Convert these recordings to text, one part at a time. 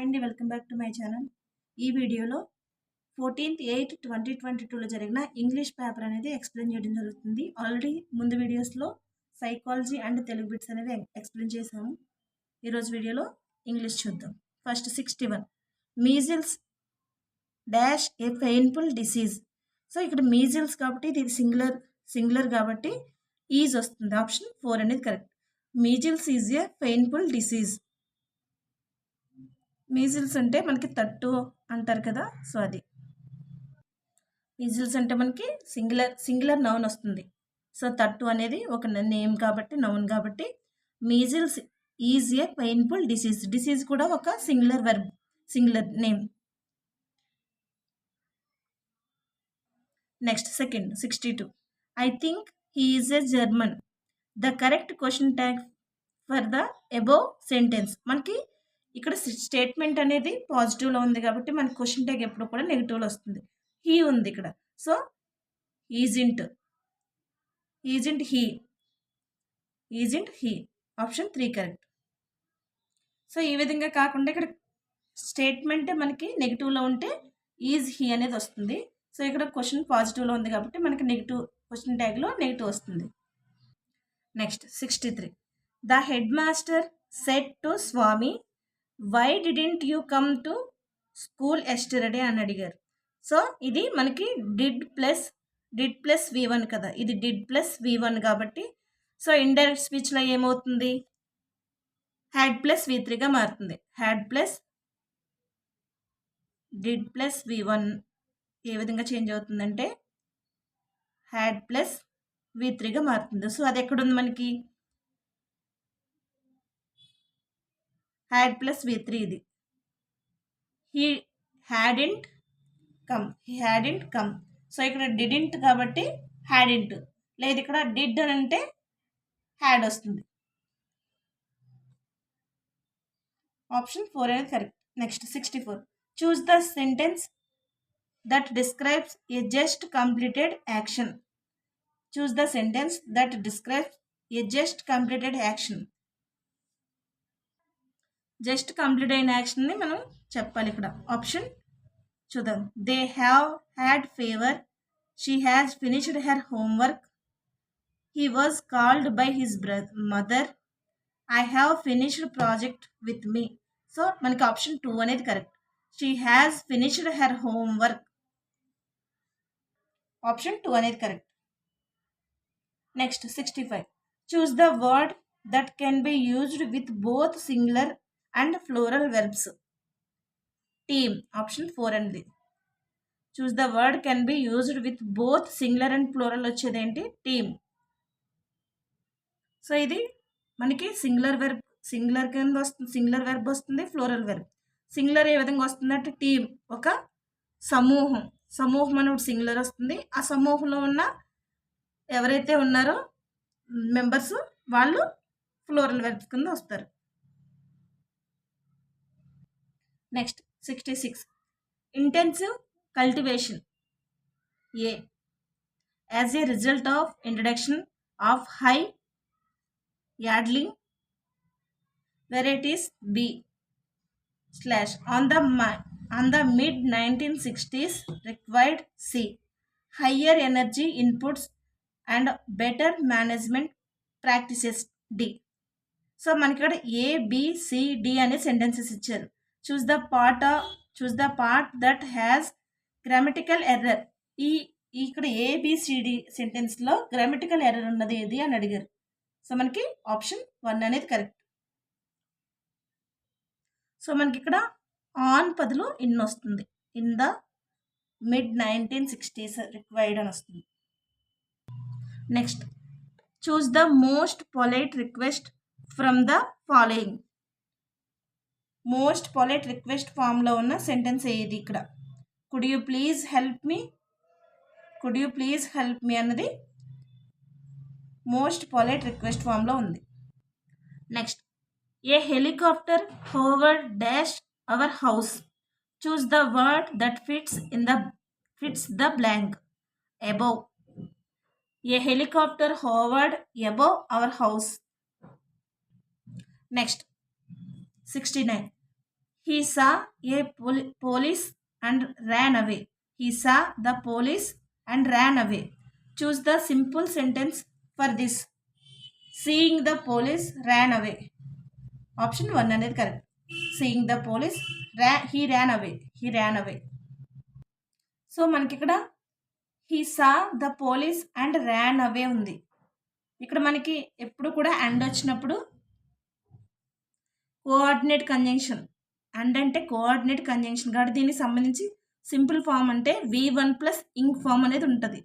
అండి, welcome back to my channel. ఈ వీడియోలో 14/8/2022లో జరిగిన ఇంగ్లీష్ పేపర్ అనేది ఎక్స్ప్లెయిన్ చేయడం జరుగుతుంది. ఆల్రెడీ ముందు వీడియోస్లో సైకాలజీ అండ్ తెలుగు బిట్స్ అనేది ఎక్స్ప్లెయిన్ చేశాము. ఈరోజు వీడియోలో ఇంగ్లీష్ చూద్దాం. First 61 measles dash a painful disease. So ఇక్కడ మీజిల్స్ కాబట్టి ఇది సింగులర్ కాబట్టి ఈజ్ వస్తుంది. ఆప్షన్ 4 అనేది correct. Measles is a painful disease. Measles అంటే మనకి తట్టు అంటారు కదా, సో అది మీజిల్స్ అంటే మనకి సింగులర్ నౌన్ వస్తుంది. సో తట్టు అనేది ఒక నేమ్ కాబట్టి, నౌన్ కాబట్టి measles is a painful disease. Disease కూడా ఒక singular name. Next second 62 I think he is a German. The correct question tag for the above sentence. మనకి ఇక్కడ స్టేట్మెంట్ అనేది పాజిటివ్లో ఉంది కాబట్టి మనకి క్వశ్చన్ ట్యాగ్ ఎప్పుడు కూడా నెగిటివ్లో వస్తుంది. హీ ఉంది ఇక్కడ, so ఈజింట్ he option 3 correct. So ఈ విధంగా కాకుండా ఇక్కడ స్టేట్మెంట్ మనకి నెగిటివ్లో ఉంటే ఈజ్ హీ అనేది వస్తుంది. సో ఇక్కడ క్వశ్చన్ పాజిటివ్లో ఉంది కాబట్టి మనకి నెగిటివ్ క్వశ్చన్ ట్యాగ్లో నెగిటివ్ వస్తుంది. Next 63 the headmaster said to Swami why didn't you come to school yesterday అని అడిగారు. సో ఇది మనకి డిడ్ ప్లస్ V1 కదా, ఇది డిడ్ ప్లస్ V1 కాబట్టి సో ఇండైరెక్ట్ స్పీచ్లో ఏమవుతుంది, హ్యాడ్ ప్లస్ V3గా మారుతుంది. Had plus did plus V1 ఏ విధంగా చేంజ్ అవుతుందంటే హ్యాడ్ ప్లస్ V3గా మారుతుంది. సో అది ఎక్కడుంది మనకి, హ్యాడ్ ప్లస్ V3 ఇది. He hadn't come. సో ఇక్కడ డిడింట్ కాబట్టి హ్యాడింట్, లేదు ఇక్కడ డిడ్ అని అంటే హ్యాడ్ వస్తుంది. ఆప్షన్ 4 అనేది correct. Next 64 choose the sentence that describes a just completed action. Choose the sentence that describes a just completed action. Just complete అయిన యాక్షన్ని మనం చెప్పాలి ఇక్కడ. ఆప్షన్ చూద్దాం. They have had fever, she has finished her homework, he was called by his mother, I have finished project with me. So మనకి option 2 అనేది correct. She has finished her homework, option 2 అనేది correct. Next 65 choose the word that can be used with both singular and floral verbs. Team option 4 అనేది. చూస్ the word can be used with both singular and floral వచ్చేది ఏంటి, team. So ఇది మనకి singular కింద వస్తుంది, singular verb వస్తుంది, floral verb. Singular ఏ విధంగా వస్తుందంటే టీమ్ ఒక సమూహం అని సింగులర్ వస్తుంది. ఆ సమూహంలో ఉన్న ఎవరైతే ఉన్నారో మెంబర్స్ వాళ్ళు ఫ్లోరల్ వెర్బ్స్ కింద వస్తారు. Next 66 intensive cultivation. A as A result of introduction of high yielding varieties. B slash on the mid 1960s required. C higher energy inputs and better management practices. D so మనకి ఇక్కడ ABCD అనే sentences ఇచ్చారు. Choose the part that has grammatical error. ఇక్కడ ABCD సెంటెన్స్లో grammatical error ఉన్నది ఏది అని అడిగారు. So మనకి ఆప్షన్ 1 అనేది కరెక్ట్. సో మనకి ఇక్కడ ఆన్ బదులు ఇన్ వస్తుంది. In the mid 1960s required అని వస్తుంది. Next choose the most polite request from the following. Most polite request ఫామ్లో ఉన్న సెంటెన్స్ ఏది ఇక్కడ, could you please help me అన్నది మోస్ట్ పొలైట్ రిక్వెస్ట్ ఫామ్లో ఉంది. Next A helicopter Howard dash our house. Choose the word that fits the blank. Above. A helicopter Howard above our house. Next 69 He saw a police and ran away. He saw the police and ran away. Choose the simple sentence for this. Seeing the police ran away. Option 1 అనేది correct. Seeing the police he ran away. He ran away. So మనకి ఇక్కడ he saw the police and ran away ఉంది. ఇక్కడ మనకి ఎప్పుడు కూడా and వచ్చినప్పుడు coordinate conjunction, and అంటే కోఆర్డినేట్ కంజంక్షన్ కాబట్టి దీనికి సంబంధించి సింపుల్ ఫామ్ అంటే V1 ప్లస్ ఇంక్ ఫామ్ అనేది ఉంటుంది.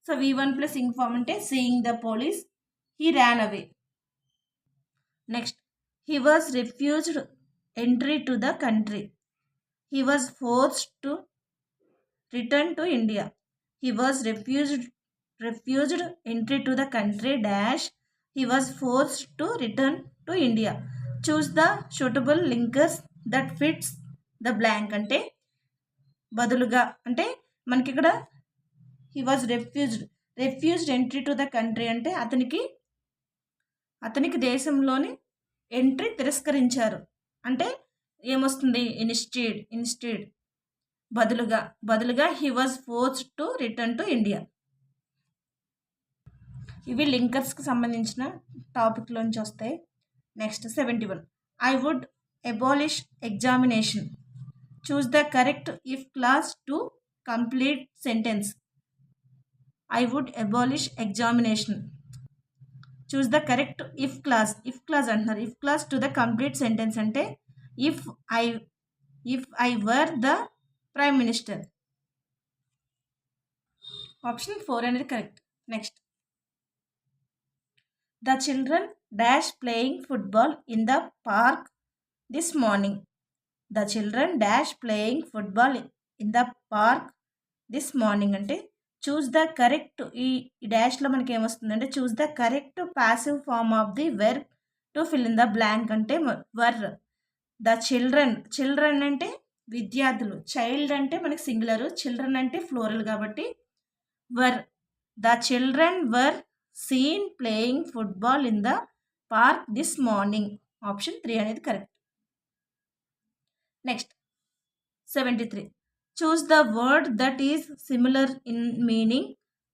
సో V1 ప్లస్ ఇంక్ ఫామ్ అంటే seeing the police he Ryan away. Next he was refused entry to the country. He was forced to return to India. He was refused entry to the country dash he was forced to return to India. Choose the suitable linkers that fits the blank అంటే బదులుగా అంటే మనకి ఇక్కడ he was refused entry to the country అంటే అతనికి దేశంలోని entry తిరస్కరించారు అంటే ఏమొస్తుంది ఇన్స్టెడ్ బదులుగా he was forced to return to India. ఇవి లింకర్స్కి సంబంధించిన టాపిక్లోంచి వస్తాయి. Next 71 I would abolish examination. Choose the correct if clause to complete sentence. I would abolish examination. Choose the correct if clause అంటున్నారు. If clause to the complete sentence అంటే if I were the prime minister. Option 4 అనేది correct. Next The children dash playing football in the park this morning. The children dash playing football in the park this morning అంటే చూస్ the correct, ఈ డాష్లో మనకి ఏమొస్తుందంటే choose the correct passive form of the verb to fill in the blank అంటే were. The children అంటే విద్యార్థులు, child అంటే మనకి సింగులరు, చిల్డ్రన్ అంటే ఫ్లోరల్ కాబట్టి were. The children were seen playing football in the park this morning. Option 3 అనేది correct. Next 73 choose the word that is similar in meaning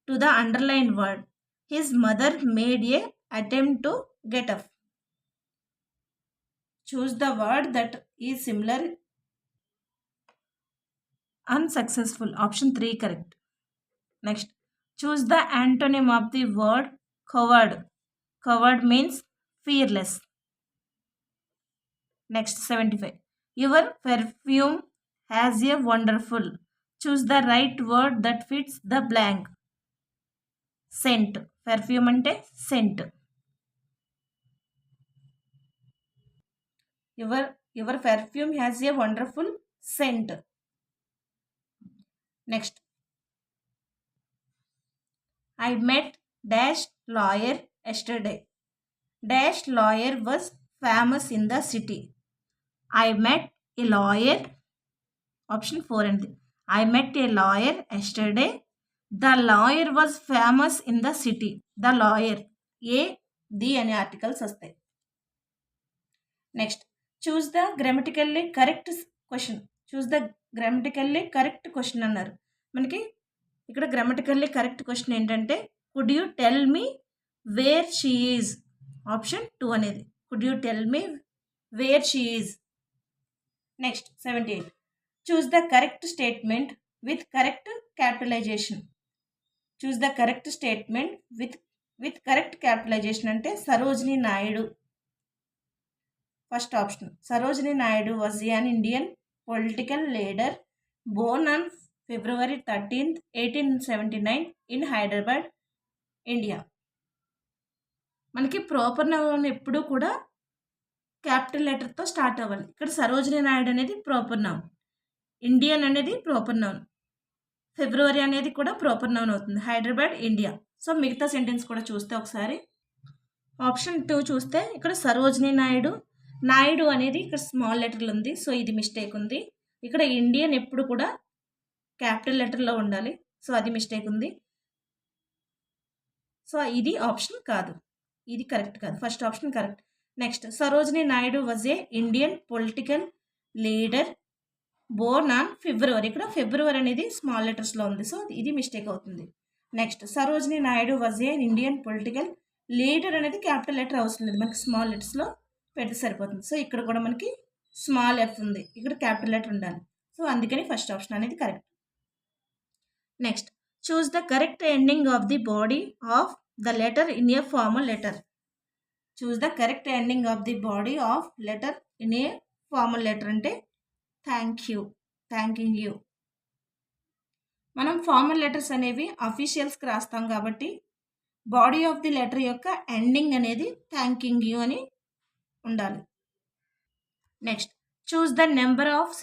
to the underline word. His mother made a attempt to get up. Choose the word that is similar unsuccessful. Option 3 correct. Next choose the antonym of the word coward. Coward means fearless. Next 75 your perfume has a wonderful. Choose the right word that fits the blank. Scent. Perfume ante scent. Your perfume has a wonderful scent. Next I met dash lawyer yesterday. Dash lawyer was famous in the city. I met a lawyer. Option 4 and I met a lawyer yesterday. The lawyer was famous in the city. The lawyer. The అనే articles వస్తాయి. Next choose the grammatically correct question. Choose the grammatically correct question అన్నారు. మనకి ఇక్కడ grammatically correct question ఏంటంటే could you tell me where she is. Option 2 అనేది could you tell me where she is. Next 78 choose the correct statement with correct capitalization. Choose the correct statement with correct capitalization అంటే Sarojini Naidu. First option Sarojini Naidu was an Indian political leader Born on February 13th, 1879 in Hyderabad, India. మనకి proper noun ఎప్పుడు కూడా capital లెటర్తో start అవ్వాలి. ఇక్కడ సరోజినీ నాయుడు అనేది proper noun, Indian అనేది proper noun, ఫిబ్రవరి అనేది కూడా ప్రాపర్ నౌన్ అవుతుంది. హైదరాబాద్ ఇండియా. సో మిగతా సెంటెన్స్ కూడా చూస్తే ఒకసారి ఆప్షన్ 2 చూస్తే ఇక్కడ సరోజినీ నాయుడు అనేది ఇక్కడ స్మాల్ లెటర్లు ఉంది. సో ఇది మిస్టేక్ ఉంది. ఇక్కడ ఇండియన్ ఎప్పుడు కూడా క్యాపిటల్ లెటర్లో ఉండాలి. సో అది మిస్టేక్ ఉంది. సో ఇది ఆప్షన్ కాదు, ఇది కరెక్ట్ కాదు. First option correct. Next Sarojini Naidu was a Indian political leader, Born on February. ఇక్కడ ఫిబ్రవరి అనేది స్మాల్ లెటర్స్లో ఉంది, సో ఇది మిస్టేక్ అవుతుంది. Next Sarojini Naidu was a Indian political leader అనేది క్యాపిటల్ లెటర్ అవసరం లేదు, మనకి స్మాల్ లెటర్స్లో పెడితే సరిపోతుంది. సో ఇక్కడ కూడా మనకి స్మాల్ ఎఫ్ ఉంది, ఇక్కడ క్యాపిటల్ లెటర్ ఉండాలి. సో అందుకని ఫస్ట్ ఆప్షన్ అనేది correct. Next choose the correct ending of the body of the letter in a formal letter. Choose the correct ending of the body of letter in a formal letter అంటే thank you, thanking you. మనం formal letters అనేవి అఫీషియల్స్కి రాస్తాం కాబట్టి body of the letter యొక్క ending అనేది thanking you అని ఉండాలి. Next choose the number of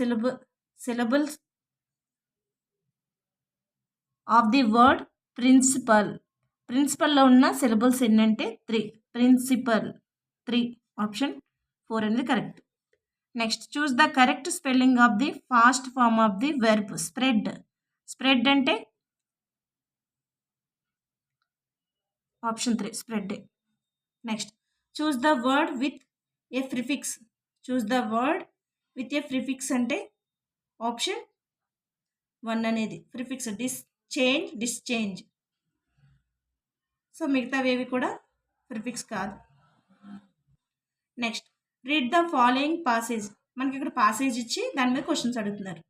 syllables of the word principal. ప్రిన్సిపల్లో ఉన్న సిలబుల్స్ ఎన్నంటే 3. ప్రిన్సిపల్ 3, ఆప్షన్ 4 అనేది correct. Next choose the correct spelling of the past form of the verb spread. Spread అంటే option 3 spread. Next choose the word with a prefix. Choose the word with a prefix అంటే option 1 అనేది prefix. డిస్చేంజ్. So మిగతావేవి కూడా prefix కాదు. Next read the following passage. మనకి ఇక్కడ passage ఇచ్చి దాని మీద క్వశ్చన్స్ అడుగుతున్నారు.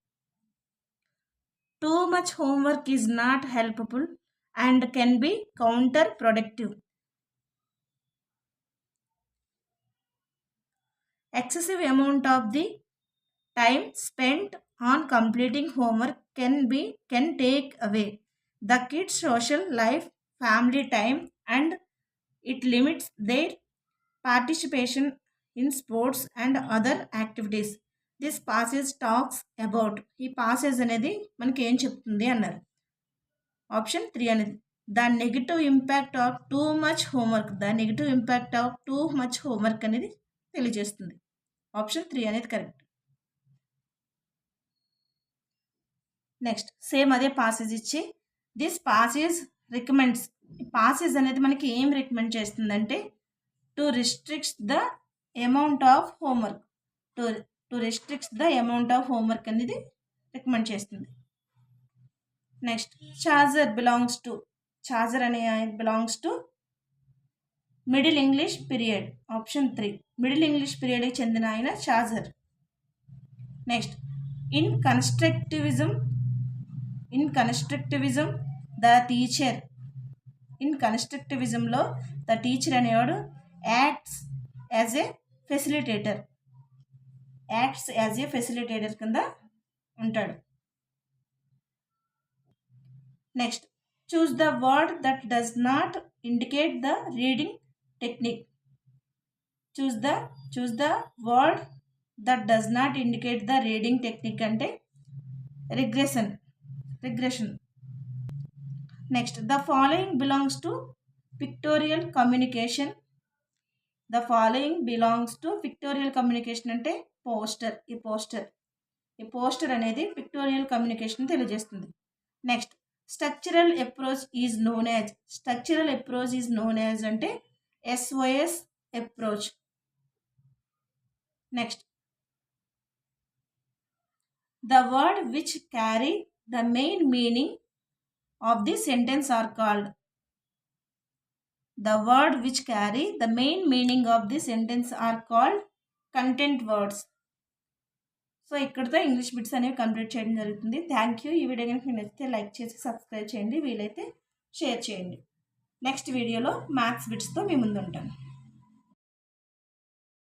Two much homework is not helpful and can be counter productive. Excessive amount of the time spent on completing homework can take away the kids' social life, family time, and it limits their participation in sports and other activities. This passage talks about. ఈ passage అనేది మనకి ఏం చెప్తుంది అన్నారు. Option 3 అనేది the negative impact of too much homework. The negative impact of too much homework అనేది తెలియజేస్తుంది. Option 3 అనేది కరెక్ట్. నెక్స్ట్ సేమ్ అదే పాసేజ్ ఇచ్చి దిస్ పాసేజ్ రికమెండ్స్. ఈ పాసేజ్ అనేది మనకి ఏం రికమెండ్ చేస్తుందంటే to restricts the amount of homework. To restricts the amount of homework అనేది రికమెండ్ చేస్తుంది. Next Chaucer belongs to. Chaucer అనే belongs to middle English period. Option 3 middle English పీరియడ్కి చెందిన ఆయన Chaucer. Next in constructivism the teacher. ఇన్ కన్స్ట్రక్టివిజంలో the teacher అనేవాడు acts as a facilitator కింద ఉంటాడు. Next choose the word that does not indicate the reading technique. Choose the word that does not indicate the reading technique అంటే regression. Next the following belongs to pictorial communication. The following belongs to pictorial communication అంటే poster. ఈ poster అనేది pictorial communication తెలియజేస్తుంది. Next structural approach is known as అంటే SOS approach. Next, the word which carry the main meaning of the sentence are called. The word which carry the main meaning of the sentence are called content words. So ఇక్కడితో English bits అనేవి complete చేయడం జరుగుతుంది. Thank you. ఈ video కనుక మీకు నచ్చితే like చేసి subscribe చేయండి, వీలైతే షేర్ చేయండి. నెక్స్ట్ వీడియోలో మ్యాథ్స్ బిట్స్తో మీ ముందు ఉంటాను.